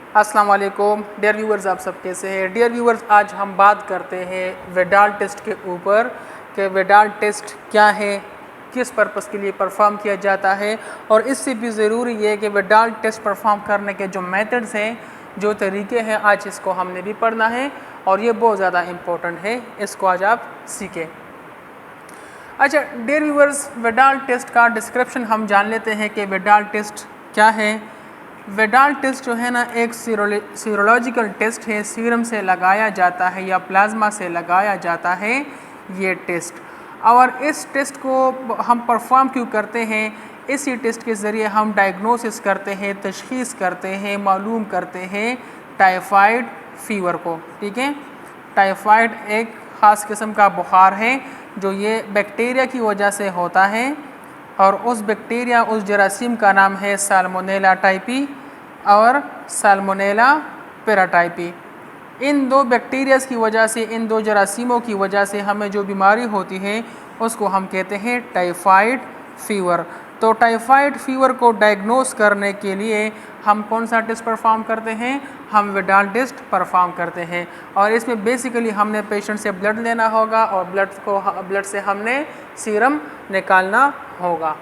अस्सलाम वालेकुम dear viewers, आप सब कैसे हैं? डियर व्यूअर्स, आज हम बात करते हैं विडाल टेस्ट के ऊपर कि विडाल टेस्ट क्या है, किस पर्पस के लिए परफॉर्म किया जाता है, और इससे भी ज़रूरी है कि विडाल टेस्ट परफॉर्म करने के जो मेथड्स हैं, जो तरीके हैं, आज इसको हमने भी पढ़ना है और ये बहुत ज़्यादा इम्पोर्टेंट है, इसको आज आप सीखें। अच्छा डियर व्यूअर्स, विडाल टेस्ट का डिस्क्रिप्शन हम जान लेते हैं कि विडाल टेस्ट क्या है। विडाल टेस्ट जो है ना, एक सीरोलॉजिकल टेस्ट है, सीरम से लगाया जाता है या प्लाज्मा से लगाया जाता है ये टेस्ट। और इस टेस्ट को हम परफॉर्म क्यों करते हैं? इसी टेस्ट के ज़रिए हम डायग्नोसिस करते हैं, तशख़ीस करते हैं, मालूम करते हैं टाइफाइड फ़ीवर को। ठीक है, टाइफाइड एक ख़ास किस्म का बुखार है जो ये बैक्टीरिया की वजह से होता है, और उस बैक्टीरिया, उस जरासीम का नाम है साल्मोनेला टाइपी और साल्मोनेला पेराटाइपी। इन दो बैक्टीरियाज़ की वजह से, इन दो जरासीमों की वजह से हमें जो बीमारी होती है उसको हम कहते हैं टाइफाइड फ़ीवर। तो टाइफाइड फ़ीवर को डायग्नोस करने के लिए हम कौन सा टेस्ट परफॉर्म करते हैं? हम विडाल टेस्ट परफॉर्म करते हैं, और इसमें बेसिकली हमने पेशेंट से ब्लड लेना होगा और ब्लड से हमने सीरम निकालना होगा।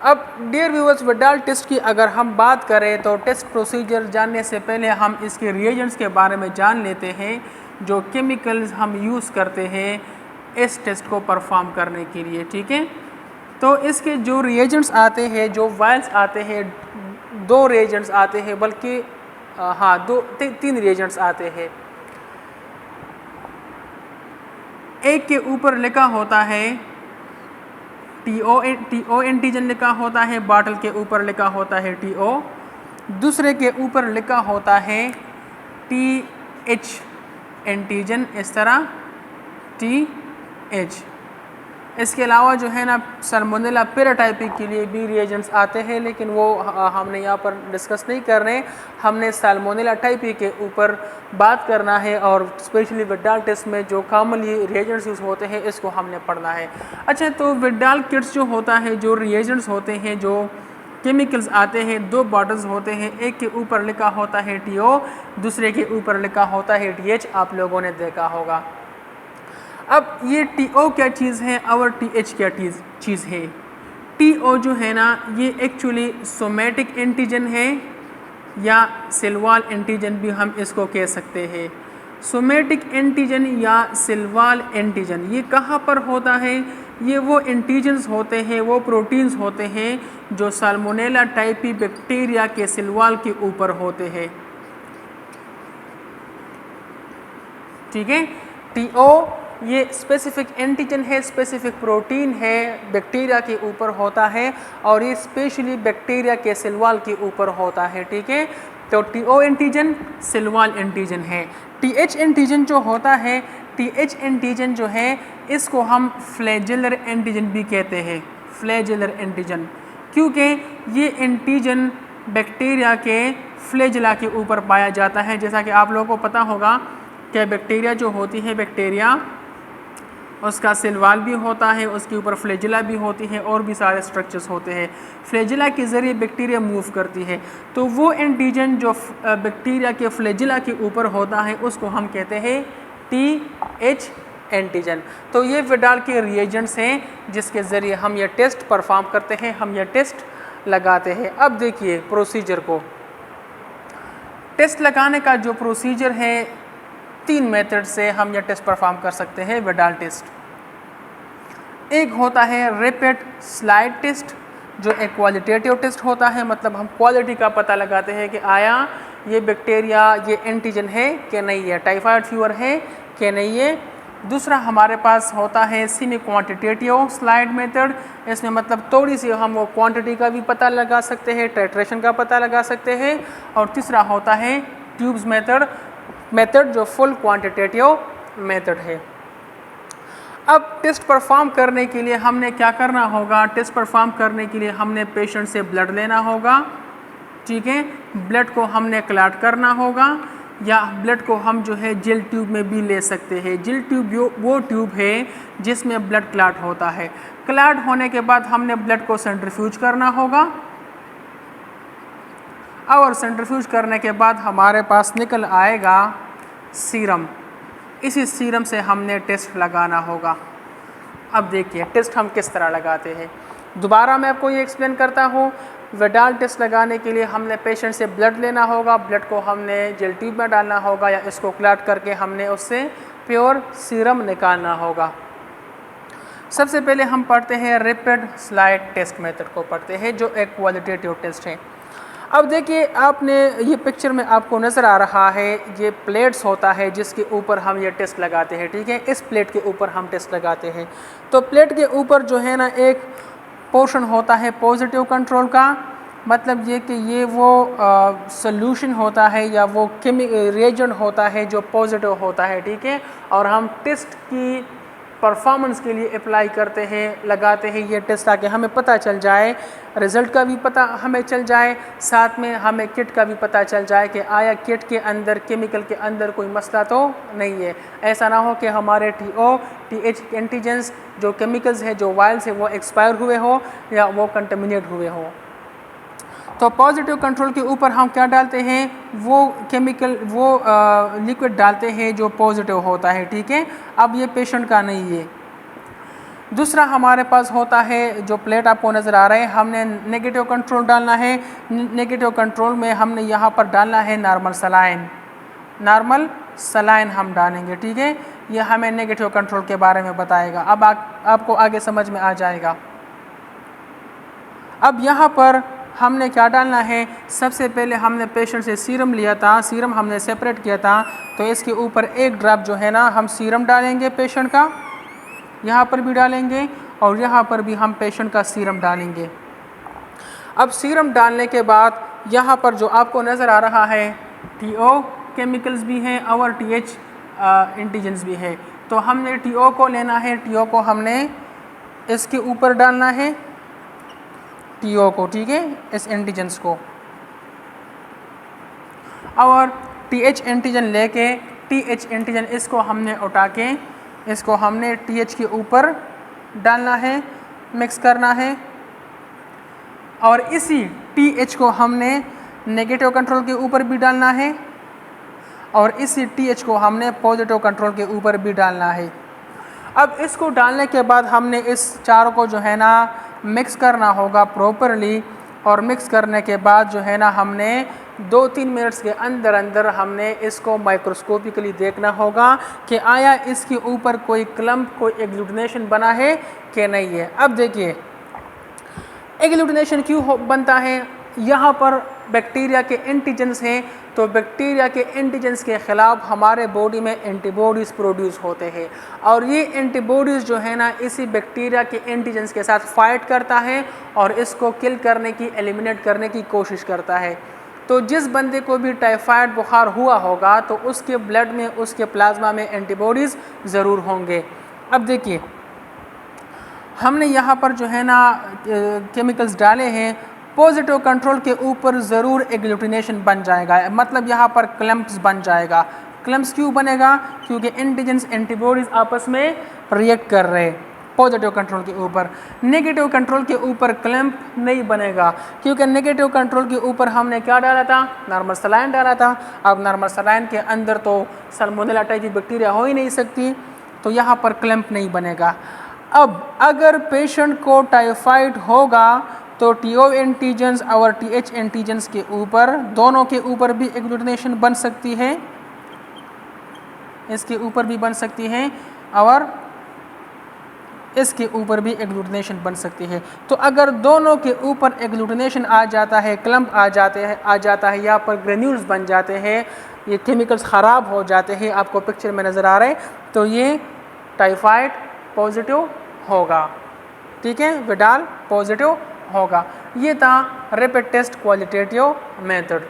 अब डियर व्यूअर्स, विडाल टेस्ट की अगर हम बात करें तो टेस्ट प्रोसीजर जानने से पहले हम इसके रिएजेंट्स के बारे में जान लेते हैं, जो केमिकल्स हम यूज़ करते हैं इस टेस्ट को परफॉर्म करने के लिए। ठीक है, तो इसके जो रिएजेंट्स आते हैं, जो वायल्स आते हैं, दो रिएजेंट्स आते हैं, बल्कि तीन रिएजेंट्स आते हैं। एक के ऊपर लिखा होता है TO एंटीजन लिखा होता है, बॉटल के ऊपर लिखा होता है TO। दूसरे के ऊपर लिखा होता है TH एंटीजन, इस तरह TH। इसके अलावा जो है ना, साल्मोनेला पेराटाइपी के लिए भी रिएजेंट्स आते हैं, लेकिन वो हमने यहाँ पर डिस्कस नहीं कर रहे। हमने साल्मोनेला टाइपी के ऊपर बात करना है, और स्पेशली विडाल टेस्ट में जो कॉमनली रिएजेंट्स यूज़ होते हैं इसको हमने पढ़ना है। अच्छा, तो विडाल किट्स जो होता है, जो रिएजेंट्स होते हैं, जो केमिकल्स आते हैं, दो बॉटल्स होते हैं, एक के ऊपर लिखा होता है TO, दूसरे के ऊपर लिखा होता है TH। आप लोगों ने देखा होगा। अब ये TO क्या चीज़ है और TH क्या चीज़ है? TO जो है ना, ये एक्चुअली सोमेटिक एंटीजन है, या सिल्वाल एंटीजन भी हम इसको कह सकते हैं। सोमेटिक एंटीजन या सिल्वाल एंटीजन ये कहाँ पर होता है? ये वो एंटीजन्स होते हैं, वो प्रोटीन्स होते हैं जो साल्मोनेला टाइपी बैक्टीरिया के सिल्वाल के ऊपर होते हैं। ठीक है, TO ये स्पेसिफिक एंटीजन है, स्पेसिफिक प्रोटीन है, बैक्टीरिया के ऊपर होता है, और ये स्पेशली बैक्टीरिया के सिल्वाल के ऊपर होता है। ठीक है, तो TO एंटीजन सिल्वाल एंटीजन है। TH एंटीजन जो होता है, TH एंटीजन जो है, इसको हम फ्लैजेलर एंटीजन भी कहते हैं। फ्लैजेलर एंटीजन क्योंकि ये एंटीजन बैक्टीरिया के फ्लैजेला के ऊपर पाया जाता है। जैसा कि आप लोगों को पता होगा कि बैक्टीरिया जो होती है, बैक्टीरिया उसका सिल्वाल भी होता है, उसके ऊपर फ्लैजेला भी होती है, और भी सारे स्ट्रक्चर्स होते हैं। फ्लैजेला के ज़रिए बैक्टीरिया मूव करती है, तो वो एंटीजन जो बैक्टीरिया के फ्लैजेला के ऊपर होता है उसको हम कहते हैं TH एंटीजन। तो ये विडाल के रिएजेंट्स हैं जिसके ज़रिए हम ये टेस्ट परफॉर्म करते हैं, हम ये टेस्ट लगाते हैं। अब देखिए प्रोसीजर को। टेस्ट लगाने का जो प्रोसीजर है, 3 मेथड से हम यह टेस्ट परफॉर्म कर सकते हैं विडाल टेस्ट। एक होता है रैपिड स्लाइड टेस्ट, जो एक क्वालिटेटिव टेस्ट होता है, मतलब हम क्वालिटी का पता लगाते हैं कि आया ये बैक्टीरिया, ये एंटीजन है कि नहीं है, टाइफाइड फीवर है कि नहीं है। दूसरा हमारे पास होता है सेमी क्वांटिटेटिव स्लाइड मेथड। इसमें मतलब थोड़ी सी हम वो क्वांटिटी का भी पता लगा सकते हैं, टाइट्रेशन का पता लगा सकते हैं। और तीसरा होता है ट्यूब्स मेथड जो फुल क्वांटिटेटिव मेथड है। अब टेस्ट परफॉर्म करने के लिए हमने क्या करना होगा? टेस्ट परफॉर्म करने के लिए हमने पेशेंट से ब्लड लेना होगा। ठीक है, ब्लड को हमने क्लॉट करना होगा, या ब्लड को हम जो है जेल ट्यूब में भी ले सकते हैं। जेल ट्यूब वो ट्यूब है जिसमें ब्लड क्लॉट होता है। क्लॉट होने के बाद हमने ब्लड को सेंट्रीफ्यूज करना होगा। और सेंट्रीफ्यूज करने के बाद हमारे पास निकल आएगा सीरम। इसी सीरम से हमने टेस्ट लगाना होगा। अब देखिए टेस्ट हम किस तरह लगाते हैं, दोबारा मैं आपको ये एक्सप्लेन करता हूँ। विडाल टेस्ट लगाने के लिए हमने पेशेंट से ब्लड लेना होगा, ब्लड को हमने जेल ट्यूब में डालना होगा या इसको क्लॉट करके हमने उससे प्योर सीरम निकालना होगा। सबसे पहले हम पढ़ते हैं रैपिड स्लाइड टेस्ट मेथड को पढ़ते हैं, जो एक क्वालिटेटिव टेस्ट है। अब देखिए आपने ये पिक्चर में आपको नज़र आ रहा है, ये प्लेट्स होता है जिसके ऊपर हम ये टेस्ट लगाते हैं, ठीक है। इस प्लेट के ऊपर हम टेस्ट लगाते हैं। तो प्लेट के ऊपर जो है ना एक पोर्शन होता है पॉजिटिव कंट्रोल का, मतलब ये कि ये वो सोल्यूशन होता है या वो रिएजेंट होता है जो पॉजिटिव होता है, ठीक है। और हम टेस्ट की परफॉर्मेंस के लिए अप्लाई करते हैं, लगाते हैं ये टेस्ट, ताकि हमें पता चल जाए, रिज़ल्ट का भी पता हमें चल जाए, साथ में हमें किट का भी पता चल जाए कि आया किट के अंदर केमिकल के अंदर कोई मसला तो नहीं है। ऐसा ना हो कि हमारे TH एंटीजेंस जो केमिकल्स है, जो वायल्स है, वो एक्सपायर हुए हो या वो कंटेमिनेट हुए हो। तो पॉजिटिव कंट्रोल के ऊपर हम क्या डालते हैं, वो केमिकल वो लिक्विड डालते हैं जो पॉजिटिव होता है, ठीक है। अब ये पेशेंट का नहीं है। दूसरा हमारे पास होता है जो प्लेट आपको नज़र आ रहा है, हमने नेगेटिव कंट्रोल डालना है। नेगेटिव कंट्रोल में हमने यहाँ पर डालना है नॉर्मल सलाइन। नॉर्मल सलाइन हम डालेंगे, ठीक है। ये हमें नेगेटिव कंट्रोल के बारे में बताएगा। अब आपको आगे समझ में आ जाएगा। अब यहाँ पर हमने क्या डालना है, सबसे पहले हमने पेशेंट से सीरम लिया था, सीरम हमने सेपरेट किया था, तो इसके ऊपर एक ड्रॉप जो है ना हम सीरम डालेंगे पेशेंट का, यहाँ पर भी डालेंगे और यहाँ पर भी हम पेशेंट का सीरम डालेंगे। अब सीरम डालने के बाद यहाँ पर जो आपको नज़र आ रहा है TO केमिकल्स भी हैं और TH एंटीजेंस भी है। तो हमने TO को लेना है, TO को हमने इसके ऊपर डालना है, TO को, ठीक है, इस एंटीजेंस को। और TH एंटीजन लेके TH एंटीजन इसको हमने उठा के इसको हमने TH के ऊपर डालना है, मिक्स करना है। और इसी TH को हमने नेगेटिव कंट्रोल के ऊपर भी डालना है और इसी TH को हमने पॉजिटिव कंट्रोल के ऊपर भी डालना है। अब इसको डालने के बाद हमने इस चारों को जो है ना मिक्स करना होगा प्रॉपरली, और मिक्स करने के बाद जो है ना हमने 2-3 मिनट्स के अंदर अंदर हमने इसको माइक्रोस्कोपिकली देखना होगा कि आया इसके ऊपर कोई क्लम्प, कोई एग्लूटिनेशन बना है कि नहीं है। अब देखिए एग्लूटिनेशन क्यों बनता है, यहाँ पर बैक्टीरिया के एंटीजेंस हैं, तो बैक्टीरिया के एंटीजेंस के ख़िलाफ़ हमारे बॉडी में एंटीबॉडीज़ प्रोड्यूस होते हैं और ये एंटीबॉडीज़ जो है ना इसी बैक्टीरिया के एंटीजेंस के साथ फाइट करता है और इसको किल करने की, एलिमिनेट करने की कोशिश करता है। तो जिस बंदे को भी टाइफाइड बुखार हुआ होगा तो उसके ब्लड में, उसके प्लाज्मा में एंटीबॉडीज़ ज़रूर होंगे। अब देखिए हमने यहाँ पर जो है ना केमिकल्स डाले हैं, पॉजिटिव कंट्रोल के ऊपर ज़रूर एग्लूटिनेशन बन जाएगा, मतलब यहाँ पर क्लम्प्स बन जाएगा। क्लम्प्स क्यों बनेगा, क्योंकि एंटीजेंस एंटीबॉडीज़ आपस में रिएक्ट कर रहे हैं पॉजिटिव कंट्रोल के ऊपर। नेगेटिव कंट्रोल के ऊपर क्लैंप नहीं बनेगा, क्योंकि नेगेटिव कंट्रोल के ऊपर हमने क्या डाला था, नॉर्मल सलाइन डाला था। अब नॉर्मल सलाइन के अंदर तो सल्मोनेला टाइफी बैक्टीरिया हो ही नहीं सकती, तो यहाँ पर क्लैंप नहीं बनेगा। अब अगर पेशेंट को टाइफाइड होगा तो TO एंटीजेंस और TH एंटीजेंस के ऊपर, दोनों के ऊपर भी एग्लूटिनेशन बन सकती है, इसके ऊपर भी बन सकती है और इसके ऊपर भी एग्लूटिनेशन बन सकती है। तो अगर दोनों के ऊपर एग्लूटिनेशन आ जाता है, क्लम्प आ जाता है, यहाँ पर ग्रेन्यूल्स बन जाते हैं, ये केमिकल्स ख़राब हो जाते हैं, आपको पिक्चर में नज़र आ रहे हैं, तो ये टाइफाइड पॉजिटिव होगा, ठीक है, विडाल पॉजिटिव होगा। ये था रैपिड टेस्ट क्वालिटेटिव मेथड।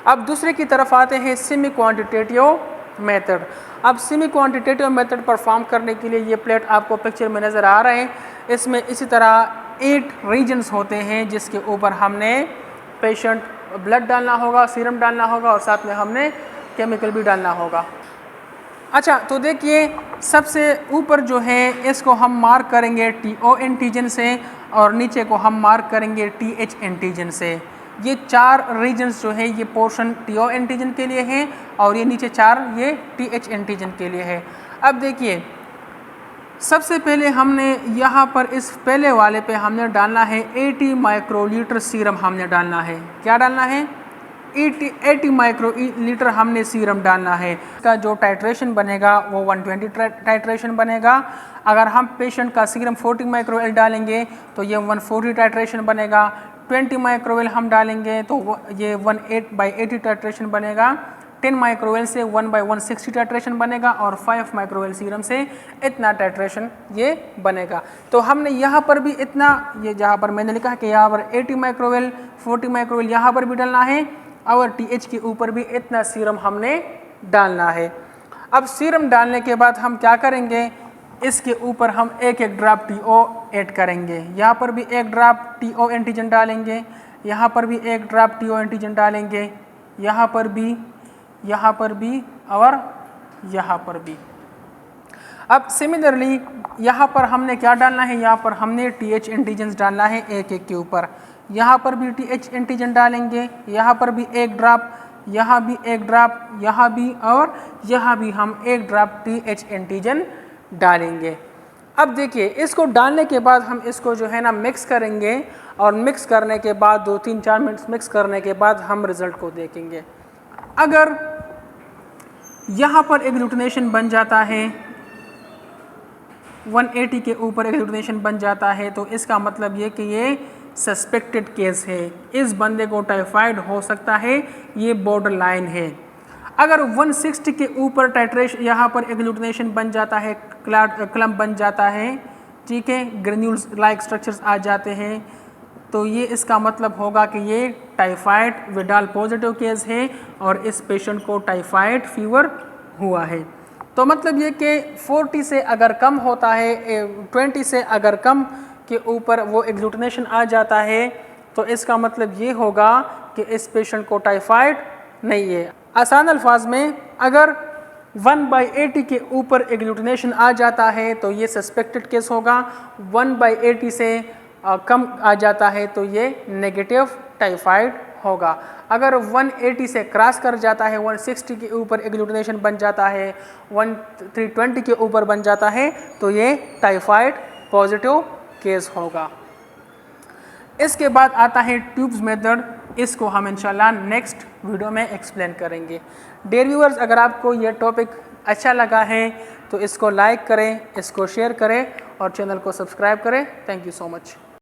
अब दूसरे की तरफ आते हैं सेमी क्वांटिटेटिव मेथड। अब सेमी क्वांटिटेटिव मेथड परफॉर्म करने के लिए ये प्लेट आपको पिक्चर में नज़र आ रहे हैं, इसमें इसी तरह 8 रीजन्स होते हैं जिसके ऊपर हमने पेशेंट ब्लड डालना होगा, सीरम डालना होगा और साथ में हमने केमिकल भी डालना होगा। अच्छा, तो देखिए सबसे ऊपर जो है इसको हम मार्क करेंगे TO एंटीजन से और नीचे को हम मार्क करेंगे TH एंटीजन से। ये 4 रीजन्स जो है ये पोर्शन TO एंटीजन के लिए है और ये नीचे 4 ये TH एंटीजन के लिए है। अब देखिए सबसे पहले हमने यहाँ पर इस पहले वाले पे हमने डालना है 80 माइक्रोलीटर सीरम हमने डालना है। क्या डालना है? 80 माइक्रोलीटर हमने सीरम डालना है। इसका जो टाइट्रेशन बनेगा वो 120 टाइट्रेशन बनेगा। अगर हम पेशेंट का सीरम 40 माइक्रोएल डालेंगे तो ये 140 टाइट्रेशन बनेगा। 20 माइक्रोएल हम डालेंगे तो ये 1/80 टाइट्रेशन बनेगा। 10 माइक्रोवेल से 1/160 टाइट्रेशन बनेगा और 5 माइक्रोवेल सीरम से इतना टाइट्रेशन ये बनेगा। तो हमने यहाँ पर भी इतना, ये जहाँ पर मैंने लिखा है कि यहाँ पर 80 माइक्रोवेल 40 माइक्रोवेल यहाँ पर भी डालना है और TH के ऊपर भी इतना सीरम हमने डालना है। अब सीरम डालने के बाद हम क्या करेंगे, इसके ऊपर हम एक ड्रॉप TO ऐड करेंगे। यहाँ पर भी एक ड्रॉप TO एंटीजन डालेंगे, यहाँ पर भी एक ड्रॉप TO एंटीजन डालेंगे, यहाँ पर भी और यहाँ पर भी। अब सिमिलरली यहाँ पर हमने क्या डालना है, यहाँ पर हमने TH एंटीजन डालना है एक के ऊपर। यहाँ पर भी TH एंटीजन डालेंगे, यहाँ पर भी एक ड्रॉप, यहाँ भी एक ड्रॉप, यहाँ भी और यहाँ भी हम एक ड्रॉप TH एंटीजन डालेंगे। अब देखिए इसको डालने के बाद हम इसको जो है ना मिक्स करेंगे और मिक्स करने के बाद 2-3-4 मिनट मिक्स करने के बाद हम रिज़ल्ट को देखेंगे। अगर यहाँ पर एग्लूटिनेशन बन जाता है 180 के ऊपर एग्लूटिनेशन बन जाता है तो इसका मतलब ये कि ये सस्पेक्टेड केस है, इस बंदे को टाइफाइड हो सकता है, ये बॉर्डर लाइन है। अगर 160 के ऊपर टाइट्रेशन यहाँ पर एग्लूटिनेशन बन जाता है, क्लम्प बन जाता है, ठीक है, ग्रेन्यूल्स लाइक स्ट्रक्चर्स आ जाते हैं, तो ये इसका मतलब होगा कि ये टाइफाइड विडाल पॉजिटिव केस है और इस पेशेंट को टाइफाइड फीवर हुआ है। तो मतलब ये कि 40 से अगर कम होता है, 20 से अगर कम के ऊपर वो एग्लूटिनेशन आ जाता है तो इसका मतलब ये होगा कि इस पेशेंट को टाइफाइड नहीं है। आसान अल्फाज में अगर 1/80 के ऊपर एग्लूटिनेशन आ जाता है तो ये सस्पेक्टेड केस होगा, 1/80 से कम आ जाता है तो ये नेगेटिव टाइफाइड होगा। अगर 180 से क्रॉस कर जाता है, 160 के ऊपर एग्लूटिनेशन बन जाता है, 320 के ऊपर बन जाता है तो ये टाइफाइड पॉजिटिव केस होगा। इसके बाद आता है ट्यूब्स मेथड, इसको हम इंशाल्लाह नेक्स्ट वीडियो में एक्सप्लेन करेंगे। डियर व्यूअर्स, अगर आपको ये टॉपिक अच्छा लगा है तो इसको लाइक करें, इसको शेयर करें और चैनल को सब्सक्राइब करें। Thank you so much.